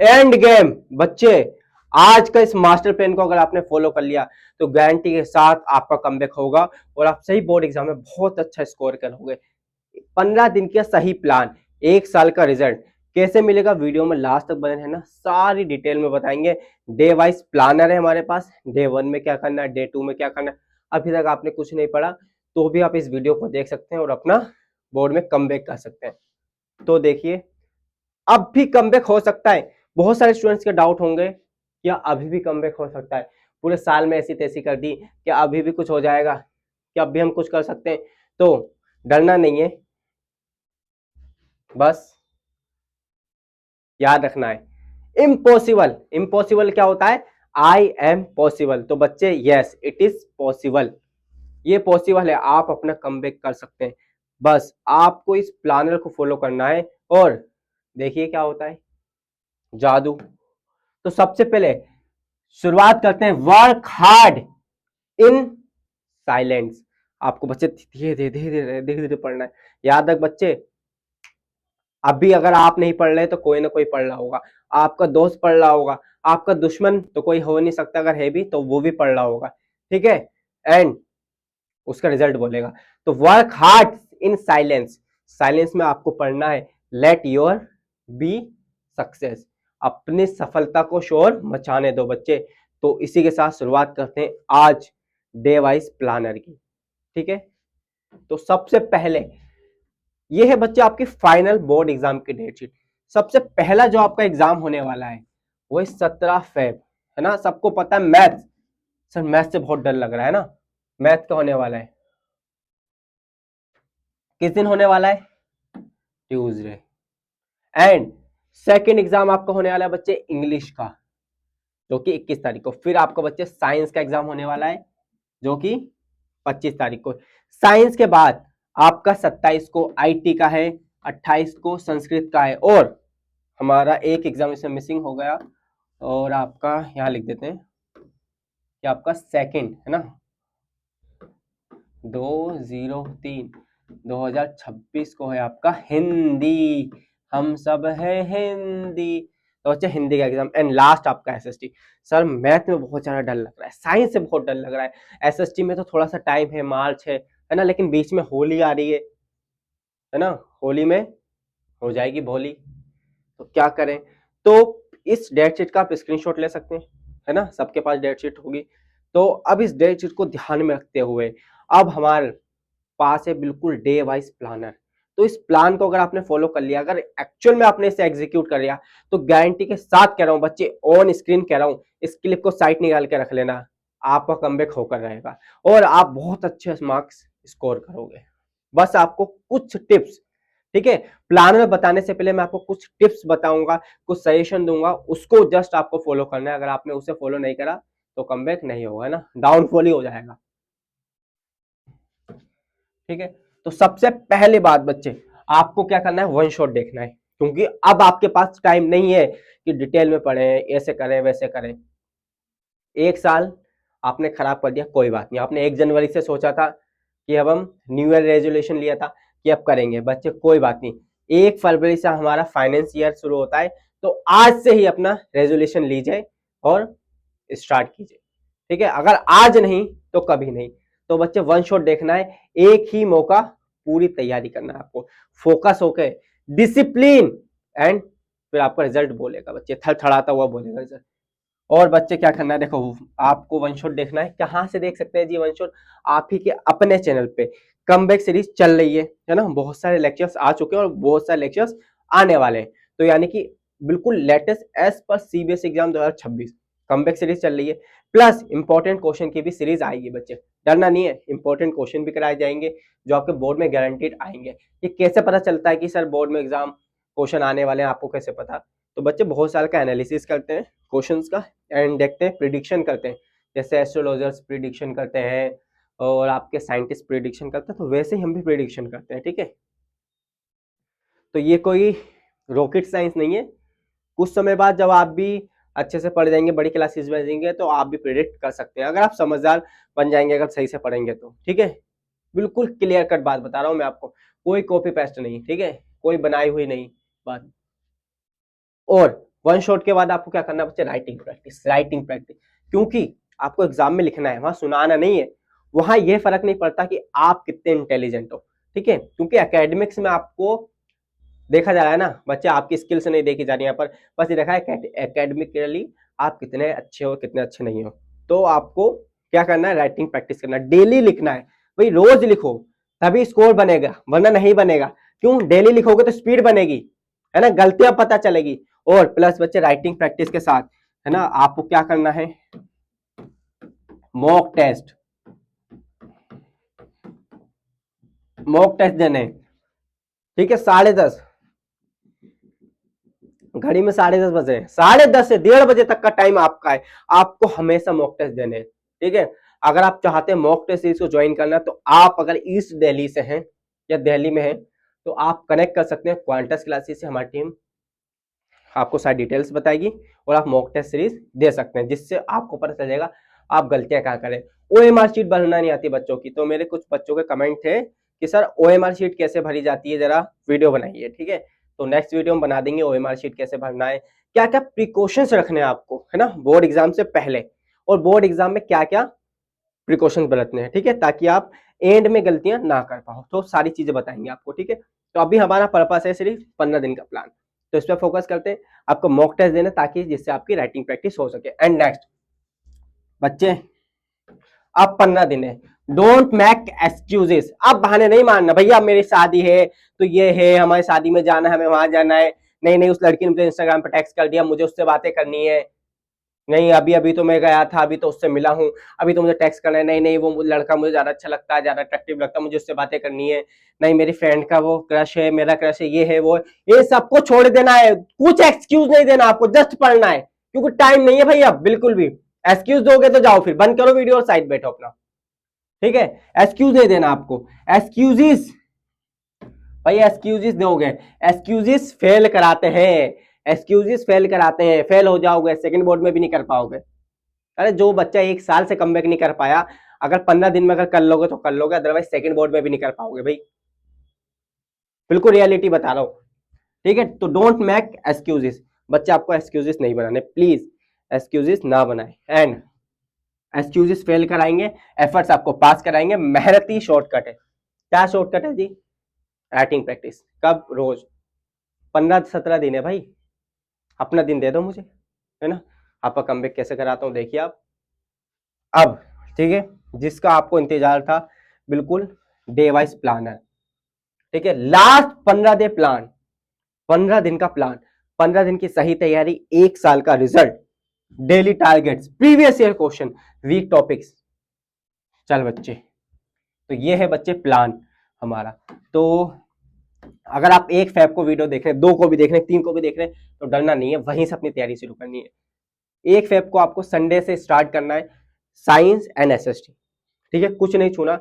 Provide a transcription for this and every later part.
End game. बच्चे आज का इस मास्टर प्लान को अगर आपने फॉलो कर लिया तो गारंटी के साथ आपका कमबैक होगा और आप सही बोर्ड एग्जाम में बहुत अच्छा स्कोर करोगे। 15 दिन का सही प्लान, 1 साल का रिजल्ट कैसे मिलेगा, वीडियो में लास्ट तक बने रहना, सारी डिटेल में बताएंगे। डे वाइज प्लानर है हमारे पास, डे 1 में क्या करना है, डे 2 में क्या करना है। अभी तक आपने कुछ नहीं पढ़ा तो भी आप इस वीडियो को देख सकते हैं और अपना बोर्ड में कमबैक कर सकते हैं। तो देखिए, अब भी कमबैक हो सकता है। बहुत सारे स्टूडेंट्स के डाउट होंगे क्या अभी भी कमबैक हो सकता है, पूरे साल में ऐसी तैसी कर दी, क्या अभी भी कुछ हो जाएगा, क्या अभी हम कुछ कर सकते हैं। तो डरना नहीं है, बस याद रखना है इम्पॉसिबल। इम्पॉसिबल क्या होता है, आई एम पॉसिबल। तो बच्चे यस इट इज पॉसिबल, ये पॉसिबल है, आप अपना कमबैक कर सकते हैं। बस आपको इस प्लानर को फॉलो करना है और देखिए क्या होता है, जादू। तो सबसे पहले शुरुआत करते हैं, वर्क हार्ड इन साइलेंस। आपको बच्चे धीरे धीरे धीरे धीरे धीरे पढ़ना है। याद रख बच्चे, अभी अगर आप नहीं पढ़ रहे तो कोई ना कोई पढ़ रहा होगा, आपका दोस्त पढ़ रहा होगा, आपका दुश्मन तो कोई हो नहीं सकता, अगर है भी तो वो भी पढ़ रहा होगा, ठीक है, एंड उसका रिजल्ट बोलेगा। तो work hard in silence, silence में आपको पढ़ना है, लेट योर बी सक्सेस, अपनी सफलता को शोर मचाने दो बच्चे। तो इसी के साथ शुरुआत करते हैं आज डे वाइज प्लानर की, ठीक है। तो सबसे पहले ये है बच्चे आपकी फाइनल बोर्ड एग्जाम की डेट शीट। सबसे पहला जो आपका एग्जाम होने वाला है वो 17 फेब है ना, सबको पता है मैथ। सर मैथ से बहुत डर लग रहा है ना, मैथ का होने वाला है, किस दिन होने वाला है, ट्यूसडे। एंड सेकेंड एग्जाम आपका होने वाला है बच्चे इंग्लिश का, जो कि 21 तारीख को। फिर आपका बच्चे साइंस का एग्जाम होने वाला है जो कि 25 तारीख को। साइंस के बाद आपका 27 को आईटी का है, 28 को संस्कृत का है, और हमारा एक एग्जाम इसमें मिसिंग हो गया, और आपका यहाँ लिख देते हैं कि आपका सेकंड है ना, 20/3/2026 को है आपका हिंदी, हम सब है हिंदी। तो बच्चे हिंदी का एग्जाम, एंड लास्ट आपका एसएसटी। सर मैथ में बहुत ज्यादा डर लग रहा है, साइंस से बहुत डर लग रहा है, एसएसटी में तो थोड़ा सा टाइम है, मार्च है ना, लेकिन बीच में होली आ रही है ना, होली में हो जाएगी भोली, तो क्या करें। तो इस डेट शीट का आप स्क्रीनशॉट ले सकते हैं, है ना, सबके पास डेट शीट होगी। तो अब इस डेट शीट को ध्यान में रखते हुए अब हमारे पास है बिल्कुल डे वाइज प्लानर। तो इस प्लान को अगर आपने फॉलो कर लिया, अगर एक्चुअल में आपने इसे एग्जीक्यूट कर लिया, तो गारंटी के साथ कह रहा हूं बच्चे, ऑन स्क्रीन कह रहा हूं, इस क्लिप को साइड निकाल के रख लेना, आपका कमबैक होकर रहेगा और आप बहुत अच्छे मार्क्स स्कोर करोगे। बस आपको कुछ टिप्स, ठीक है, प्लानर बताने से पहले मैं आपको कुछ टिप्स बताऊंगा, कुछ सजेशन दूंगा, उसको जस्ट आपको फॉलो करना है। अगर आपने उसे फॉलो नहीं करा तो कमबैक नहीं होगा, है ना, डाउनफॉल ही हो जाएगा, ठीक है। तो सबसे पहले बात बच्चे, आपको क्या करना है, वन शॉट देखना है, क्योंकि अब आपके पास टाइम नहीं है कि डिटेल में पढ़ें, ऐसे करें वैसे करें। 1 साल आपने खराब कर दिया, कोई बात नहीं, आपने 1 जनवरी से सोचा था कि अब हम न्यू ईयर रेजोल्यूशन लिया था कि अब करेंगे बच्चे, कोई बात नहीं, 1 फरवरी से हमारा फाइनेंस ईयर शुरू होता है, तो आज से ही अपना रेजोल्यूशन लीजिए और स्टार्ट कीजिए, ठीक है। अगर आज नहीं तो कभी नहीं। तो बच्चे वन शॉट देखना है, एक ही मौका, पूरी तैयारी करना है आपको, फोकस होके, डिसिप्लिन, एंड फिर आपका रिजल्ट बोलेगा बच्चे, थड़थड़ाता हुआ बोलेगा रिजल्ट। और बच्चे क्या करना है, देखो आपको वन शॉट देखना है, कहाँ से देख सकते हैं जी वन शॉट, आप ही के अपने चैनल पे कमबैक सीरीज चल रही है ना, बहुत सारे लेक्चर्स आ चुके हैं और बहुत सारे लेक्चर्स आने वाले हैं। तो यानी कि बिल्कुल लेटेस्ट एज पर सीबीएसई एग्जाम 2026 कमबैक सीरीज चल रही है, प्लस इंपॉर्टेंट क्वेश्चन की भी सीरीज आएगी बच्चे, डरना नहीं है, इंपॉर्टेंट क्वेश्चन भी कराए जाएंगे जो आपके बोर्ड में गारंटीड आएंगे। ये कैसे पता चलता है कि सर बोर्ड में एग्जाम क्वेश्चन आने वाले हैं, आपको कैसे पता। तो बच्चे बहुत साल का एनालिसिस करते हैं क्वेश्चंस का, एंड देखते हैं, प्रिडिक्शन करते हैं, जैसे एस्ट्रोलॉजर्स प्रिडिक्शन करते हैं और आपके साइंटिस्ट प्रिडिक्शन करते हैं, तो वैसे ही हम भी प्रिडिक्शन करते हैं, ठीक है। तो ये कोई रॉकेट साइंस नहीं है, कुछ समय बाद जब आप भी अच्छे से पढ़ जाएंगे, बड़ी क्लासेस में जाएंगे, तो आप भी प्रिडिक्ट कर सकते हैं, अगर आप समझदार बन जाएंगे, अगर सही से पढ़ेंगे तो, ठीक है। बिल्कुल क्लियर कट बात बता रहा हूं मैं आपको, कोई कॉपी पेस्ट नहीं, ठीक है, कोई बनाई हुई नहीं बात। और वन शॉट के बाद आपको क्या करना है बच्चे, राइटिंग प्रैक्टिस, राइटिंग प्रैक्टिस, क्योंकि आपको एग्जाम में लिखना है, वहां सुनाना नहीं है। वहां ये फर्क नहीं पड़ता कि आप कितने इंटेलिजेंट हो, ठीक है, क्योंकि एकेडमिक्स में आपको देखा जा रहा है ना बच्चे, आपकी स्किल्स नहीं देखी जा रही यहाँ पर, बस ये देखा है एकेडमिकली आप कितने अच्छे हो कितने अच्छे नहीं हो। तो आपको क्या करना है, राइटिंग प्रैक्टिस करना है, डेली लिखना है भाई, रोज लिखो तभी स्कोर बनेगा, वरना नहीं बनेगा। क्यों, डेली लिखोगे तो स्पीड बनेगी, है ना, गलतियां पता चलेगी। और प्लस बच्चे राइटिंग प्रैक्टिस के साथ, है ना, आपको क्या करना है, मॉक टेस्ट, मॉक टेस्ट देने, ठीक है, 10:30 घड़ी में 10:30 बजे, 10:30 से 1:30 बजे तक का टाइम आपका है, आपको हमेशा मॉक टेस्ट देने, ठीक है। अगर आप चाहते हैं मॉक टेस्ट सीरीज को ज्वाइन करना, तो आप अगर ईस्ट दिल्ली से हैं या दिल्ली में हैं, तो आप कनेक्ट कर सकते हैं क्वांटस क्लासेस से, हमारी टीम आपको सारी डिटेल्स बताएगी और आप मॉक टेस्ट सीरीज दे सकते हैं, जिससे आपको पता चलेगा आप गलतियां कहाँ करें। ओएमआर शीट भरना नहीं आती बच्चों की, तो मेरे कुछ बच्चों के कमेंट थे कि सर ओएमआर शीट कैसे भरी जाती है, जरा वीडियो बनाइए, ठीक है। तो नेक्स्ट वीडियो में बना देंगे ओएमआर शीट कैसे भरना है, क्या क्या प्रिकॉशंस रखने हैं आपको, है ना, बोर्ड एग्जाम से पहले, और बोर्ड एग्जाम में क्या क्या प्रिकॉशंस बरतने हैं, ठीक है, ताकि आप एंड में गलतियां ना कर पाओ। तो सारी चीजें बताएंगे आपको, ठीक है। तो अभी हमारा पर्पस है सिर्फ 15 दिन का प्लान, तो इस पर फोकस करते हैं, आपको मॉक टेस्ट देना ताकि जिससे आपकी राइटिंग प्रैक्टिस हो सके। एंड नेक्स्ट बच्चे, अब 15 दिन है, डोंट मेक एक्सक्यूजेस, अब बहाने नहीं मारना, भैया मेरी शादी है तो ये है, हमारी शादी में जाना है, हमें वहां जाना है, नहीं नहीं उस लड़की ने मुझे इंस्टाग्राम पर टेक्स्ट कर दिया, मुझे उससे बातें करनी है, नहीं अभी अभी तो मैं गया था, अभी तो उससे मिला हूँ, अभी तो मुझे टेक्स्ट करना है, नहीं नहीं वो लड़का मुझे ज्यादा अच्छा लगता है, ज्यादा अट्रैक्टिव लगता है, मुझे उससे बातें करनी है, नहीं मेरी फ्रेंड का वो क्रश है, मेरा क्रश है, ये है वो है, ये सबको छोड़ देना है, कुछ एक्सक्यूज नहीं देना आपको, जस्ट पढ़ना है, क्योंकि टाइम नहीं है भैया बिल्कुल भी। एक्सक्यूज दोगे तो जाओ फिर बंद करो वीडियो और साइड बैठो अपना, ठीक है, एक्सक्यूज नहीं देना आपको, एक्सक्यूजेस भाई, एक्सक्यूजेस दोगे, एक्सक्यूजेस फेल कराते हैं, एक्सक्यूजेस फेल कराते हैं, फेल हो जाओगे, सेकंड बोर्ड में भी नहीं कर पाओगे। अरे जो बच्चा 1 साल से कम बैक नहीं कर पाया, अगर 15 दिन में अगर कर लोगे तो कर लोगे, अदरवाइज सेकंड बोर्ड में भी नहीं कर पाओगे भाई, बिल्कुल रियलिटी बता रहा हूं, ठीक है। तो डोंट मेक एक्सक्यूजेस, बच्चे आपको एक्सक्यूजेस नहीं बनाने, प्लीज एक्सक्यूजेस ना बनाए, एंड एक्सक्यूजेस फेल कराएंगे, एफर्ट्स आपको पास कराएंगे, मेहनती शॉर्टकट है, क्या शॉर्टकट है जी, राइटिंग प्रैक्टिस, कब, रोज 15-17 दिन है भाई, अपना दिन दे दो मुझे, है ना, आपका कमबैक कैसे कराता हूं देखिए आप। अब ठीक है, जिसका आपको इंतजार था, बिल्कुल डे वाइज प्लान है, ठीक है, लास्ट 15 डे प्लान, 15 दिन का प्लान, 15 दिन की सही तैयारी, 1 साल का result, daily targets, previous year question, week topics. चल बच्चे, तो ये है बच्चे प्लान हमारा। तो अगर आप 1 फेब को वीडियो देख रहे हैं, 2 को भी देख रहे हैं, 3 को भी देख रहे हैं, तो डरना नहीं है, वहीं से अपनी तैयारी शुरू करनी है। 1 फेब को आपको संडे से स्टार्ट करना है, साइंस एंड एसएसटी, ठीक है, कुछ नहीं छूना,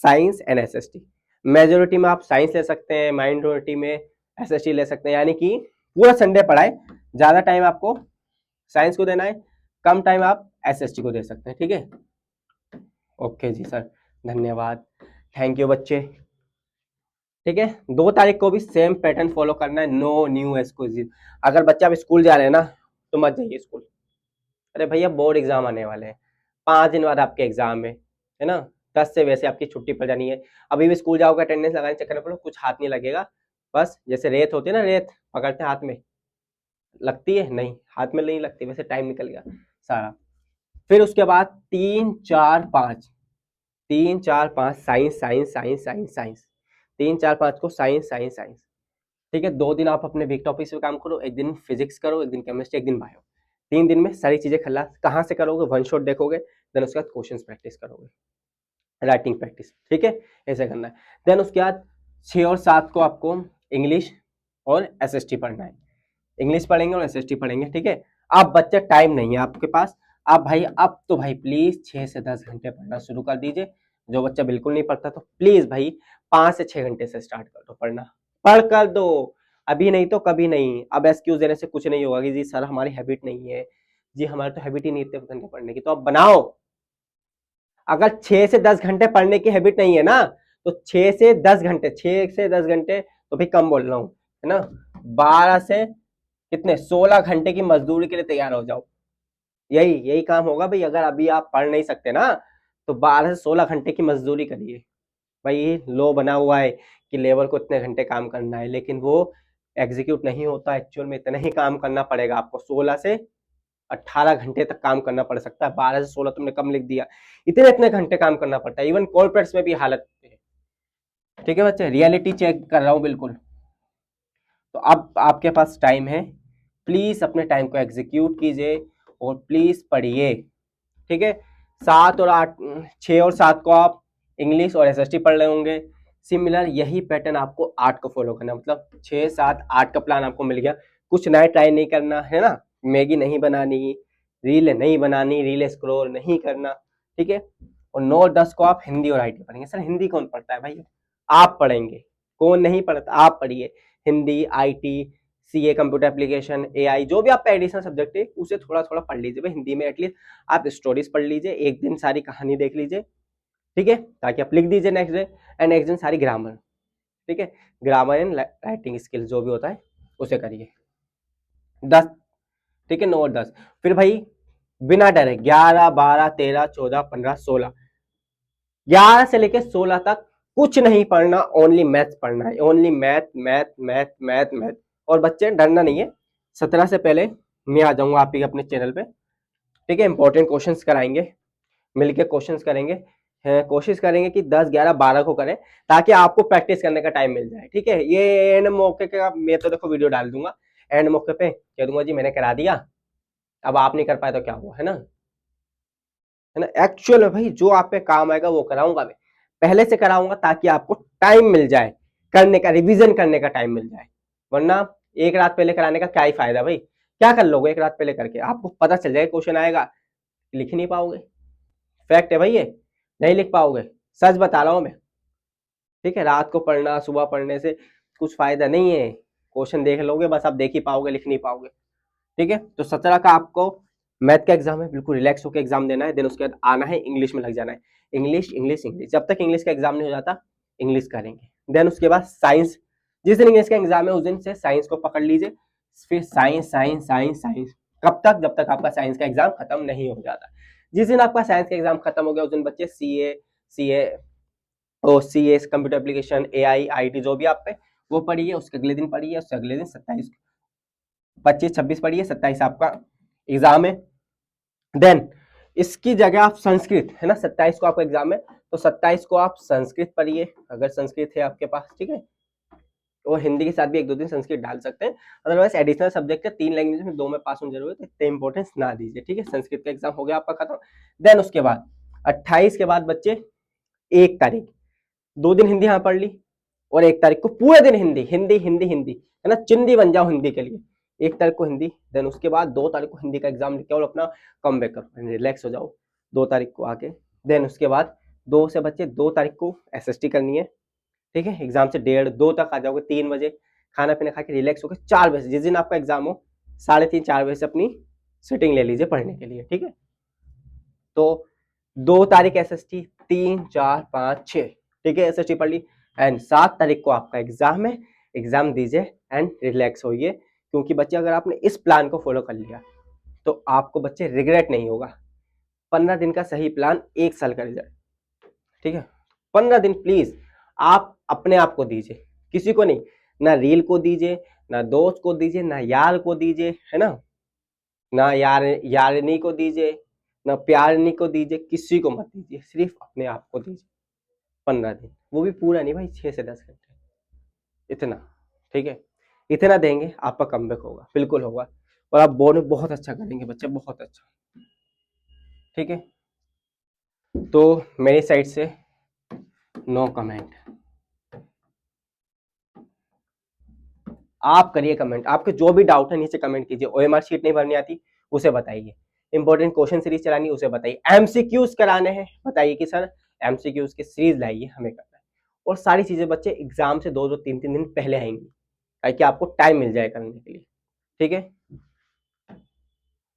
साइंस एंड एसएसटी, मेजोरिटी में आप साइंस ले सकते हैं, माइनॉरिटी में एसएसटी ले सकते हैं, यानी कि पूरा संडे पढ़ाए, ज्यादा टाइम आपको साइंस को देना है, कम टाइम आप एसएसटी को दे सकते हैं, ठीक है। ओके जी सर, धन्यवाद, थैंक यू बच्चे, ठीक है। 2 तारीख को भी सेम पैटर्न फॉलो करना है, नो न्यू एक्सक्यूजेस। अगर बच्चा अब स्कूल जा रहे हैं ना, तो मत जाइए स्कूल, अरे भैया बोर्ड एग्जाम आने वाले हैं, 5 दिन बाद आपके एग्जाम है ना, 10 से वैसे आपकी छुट्टी पड़ जानी है, अभी भी स्कूल जाओगे अटेंडेंस लगाने चक्कर में पड़ो, कुछ हाथ नहीं लगेगा, बस जैसे रेत होती है ना, रेत पकड़ते हाथ में, लगती है नहीं, हाथ में नहीं लगती, वैसे टाइम निकल गया सारा। फिर उसके बाद 3, 4, 5, 3, 4, 5 science science science science science, 3, 4, 5 को साइंस साइंस साइंस, ठीक है। 2 दिन आप अपने वीक टॉपिक्स पे काम करो, एक दिन फिजिक्स करो, एक दिन केमिस्ट्री, एक दिन बायो, 3 दिन में सारी चीजें खल्लास। कहाँ से करोगे, वन शॉट देखोगे, देन उसके बाद क्वेश्चंस प्रैक्टिस करोगे, राइटिंग प्रैक्टिस, ठीक है, ऐसे करना है। देन उसके बाद 6 और 7 को आपको इंग्लिश और एसएसटी पढ़ना है, इंग्लिश पढ़ेंगे और एसएसटी पढ़ेंगे, ठीक है। अब बच्चे टाइम नहीं है आपके पास, अब भाई अब तो भाई प्लीज 6 से 10 घंटे पढ़ना शुरू कर दीजिए, जो बच्चा बिल्कुल नहीं पढ़ता तो प्लीज भाई 5 से 6 घंटे से स्टार्ट कर दो पढ़ना, पढ़ कर दो, अभी नहीं तो कभी नहीं। अब एक्सक्यूज देने से कुछ नहीं होगा कि जी सर हमारी हैबिट नहीं है, जी हमारी तो हैबिट ही नहीं इतने घंटे पढ़ने की, तो अब बनाओ। अगर 6 से 10 घंटे पढ़ने की हैबिट नहीं है ना, तो 6 से 10 घंटे, 6 से 10 घंटे तो भी कम बोल रहा हूँ, है ना, 12 से कितने 16 घंटे की मजदूरी के लिए तैयार हो जाओ। यही यही काम होगा भाई। अगर अभी आप पढ़ नहीं सकते ना तो 12 से 16 घंटे की मजदूरी करिए। भाई लॉ बना हुआ है कि लेबर को इतने घंटे काम करना है, लेकिन वो एग्जीक्यूट नहीं होता। एक्चुअल में इतना ही काम करना पड़ेगा आपको, 16 से 18 घंटे तक काम करना पड़ सकता है। 12 से 16 तुमने कम लिख दिया, इतने इतने घंटे काम करना पड़ता है। इवन कॉर्पोरेट्स में भी हालत है। ठीक है बच्चे, रियलिटी चेक कर रहा हूँ बिल्कुल। तो अब आपके पास टाइम है, प्लीज अपने टाइम को एग्जीक्यूट कीजिए और प्लीज पढ़िए। ठीक है, 7 और 8, 6 और 7 को आप इंग्लिश और एसएसटी पढ़ रहे होंगे। सिमिलर यही पैटर्न आपको 8 को फॉलो करना, मतलब 6 7 8 का प्लान आपको मिल गया। कुछ नया ट्राई नहीं करना है ना, मैगी नहीं बनानी, रील नहीं बनानी, रील स्क्रॉल नहीं करना। ठीक है, और 9 और 10 को आप हिंदी और आईटी पढ़ेंगे। सर हिंदी कौन पढ़ता है भाई? आप पढ़ेंगे। कौन नहीं पढ़ता? आप पढ़िए। Hindi, IT, CA, computer application, AI, जो भी आपका एडिशनल सब्जेक्ट है उसे थोड़ा थोड़ा पढ़ लीजिए भाई। हिंदी में एटलीस्ट आप स्टोरीज पढ़ लीजिए, एक दिन सारी कहानी देख लीजिए। ठीक है, ताकि आप लिख दीजिए नेक्स्ट डे, एंड नेक्स्ट दिन सारी ग्रामर। ठीक है, ग्रामर एंड राइटिंग स्किल जो भी होता है उसे करिए। 10, ठीक है, 9 और 10। फिर भाई बिना डरे 11 12 13 14 15 16, 11 से लेकर 16 तक कुछ नहीं पढ़ना, ओनली मैथ पढ़ना है। Only math math math math math. और बच्चे डरना नहीं है, 17 से पहले मैं आ जाऊंगा आप ही अपने चैनल पे। ठीक है, इंपॉर्टेंट क्वेश्चंस कराएंगे, मिलके क्वेश्चंस करेंगे। कोशिश करेंगे कि 10 11 12 को करें, ताकि आपको प्रैक्टिस करने का टाइम मिल जाए। ठीक है, ये एंड मौके का मैं तो देखो वीडियो डाल दूंगा, एंड मौके पे कह दूंगा जी मैंने करा दिया, अब आप नहीं कर पाए तो क्या हुआ, है ना। एक्चुअल में भाई जो आप पे काम आएगा वो कराऊंगा मैं, पहले से कराऊंगा, ताकि आपको टाइम मिल जाए करने का, रिवीजन करने का टाइम मिल जाए। वरना एक रात पहले कराने का क्या ही फायदा भाई? क्या कर लोगे एक रात पहले करके? आपको पता चल जाएगा क्वेश्चन आएगा, लिख नहीं पाओगे। फैक्ट है भाई ये, नहीं लिख पाओगे, सच बता रहा हूं मैं। ठीक है, रात को पढ़ना सुबह पढ़ने से कुछ फायदा नहीं है। क्वेश्चन देख लोगे बस, आप देख ही पाओगे, लिख नहीं पाओगे। ठीक है, तो 17 का आपको मैथ का एग्जाम है, बिल्कुल रिलैक्स होकर एग्जाम देना है। देन उसके बाद आना है, इंग्लिश में लग जाना है। इंग्लिश इंग्लिश इंग्लिश, जब तक इंग्लिश का एग्जाम नहीं हो जाता इंग्लिश करेंगे। देन उसके बाद साइंस, जिस दिन इंग्लिश का एग्जाम है उस दिन से साइंस को पकड़ लीजिए। फिर साइंस साइंस साइंस साइंस, कब तक? जब तक आपका साइंस का एग्जाम खत्म नहीं हो जाता। जिस दिन आपका साइंस का एग्जाम खत्म हो गया उस दिन बच्चे सी ए और C S, computer application, A I I T, जो भी आप पे वो पढ़िए। उसके अगले दिन पढ़िए, उसके अगले दिन 27 25 26 पढ़िए, 27 आपका एग्जाम है। देन इसकी जगह आप संस्कृत, है ना, 27 को आपका एग्जाम है तो 27 को आप संस्कृत पढ़िए, अगर संस्कृत है आपके पास। ठीक है, और हिंदी के साथ भी एक दो दिन संस्कृत डाल सकते हैं। अदरवाइज एडिशनल सब्जेक्ट है, 3 लैंग्वेज में 2 में पास होने जरूरत है, इतने इंपॉर्टेंस ना दीजिए। ठीक है, संस्कृत का एग्जाम हो गया आपका खत्म। देन उसके बाद 28 के बाद बच्चे 1 तारीख, 2 दिन हिंदी यहाँ पढ़ ली, और 1 तारीख को पूरे दिन हिंदी हिंदी हिंदी हिंदी, है ना, चिंदी बन जाओ हिंदी के लिए। 1 तारीख को हिंदी, देन उसके बाद 2 तारीख को हिंदी का एग्जाम लिख के और अपना कम बैक करो, रिलैक्स हो जाओ 2 तारीख को आके। देन उसके बाद 2 से बच्चे 2 तारीख को एसएसटी करनी है। ठीक है, एग्जाम से 1:30 2 तक आ जाओगे, 3 बजे खाना पीना खा के रिलैक्स होकर 4 बजे, जिस दिन आपका एग्जाम हो 3:30 4 बजे से अपनी सिटिंग ले लीजिए पढ़ने के लिए। ठीक है, तो 2 तारीख एसएसटी, 3 4 5 6, ठीक है, एसएसटी पढ़ ली। एंड 7 तारीख को आपका एग्जाम है, एग्जाम दीजिए एंड रिलैक्स होइए। क्योंकि बच्चे अगर आपने इस प्लान को फॉलो कर लिया तो आपको बच्चे रिग्रेट नहीं होगा। 15 दिन का सही प्लान 1 साल का रिजल्ट। ठीक है, 15 दिन प्लीज आप अपने आप को दीजिए, किसी को नहीं, ना रील को दीजिए, ना दोस्त को दीजिए, ना यार को दीजिए, है ना यारनी को दीजिए, ना प्यारनी को दीजिए, किसी को मत दीजिए, सिर्फ अपने आप को दीजिए। 15 दिन, वो भी पूरा नहीं भाई, 6 से 10 घंटे, इतना। ठीक है, इतना देंगे आपका कमबैक होगा, बिल्कुल होगा, और आप बोर्ड में बहुत अच्छा करेंगे बच्चे, बहुत अच्छा। ठीक है, तो मेरी साइड से नो कमेंट। आप करिए कमेंट, आपके जो भी डाउट है नीचे कमेंट कीजिए। ओएमआर शीट नहीं भरनी आती उसे बताइए, इंपॉर्टेंट क्वेश्चन सीरीज चलानी उसे बताइए, एमसीक्यूज कराने हैं बताइए कि सर एमसीक्यूज की सीरीज लाइए हमें करना है। और सारी चीजें बच्चे एग्जाम से 2 2 3 3 दिन पहले आएंगी, ताकि आपको टाइम मिल जाए करने के लिए। ठीक है,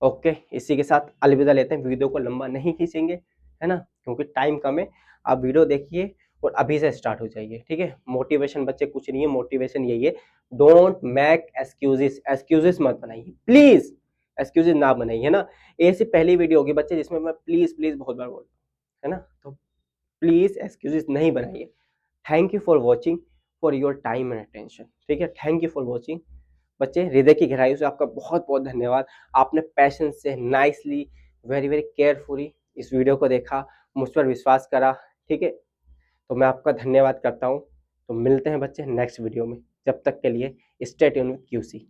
ओके, इसी के साथ अलविदा लेते हैं, वीडियो को लंबा नहीं खींचेंगे, है ना, क्योंकि टाइम कम है। आप वीडियो देखिए और अभी से स्टार्ट हो जाइए, ठीक है। मोटिवेशन बच्चे कुछ नहीं है, मोटिवेशन यही है, डोंट मेक एक्सक्यूजेस, एक्सक्यूजेस मत बनाइए प्लीज, एक्सक्यूजेस ना बनाइए, है ना। ऐसी पहली वीडियो होगी बच्चे जिसमें मैं प्लीज प्लीज बहुत बार बोल, है ना। तो प्लीज एक्सक्यूजेस नहीं बनाइए। Thank you for watching, for your time and attention, ठीक है। थैंक यू फॉर वॉचिंग बच्चे, हृदय की गहराई से आपका बहुत बहुत धन्यवाद। आपने पैशन से, नाइसली, वेरी वेरी केयरफुली इस वीडियो को देखा, मुझ पर विश्वास करा, ठीक है। तो मैं आपका धन्यवाद करता हूँ। तो मिलते हैं बच्चे नेक्स्ट वीडियो में, जब तक के लिए स्टे ट्यून्ड विद क्यूसी।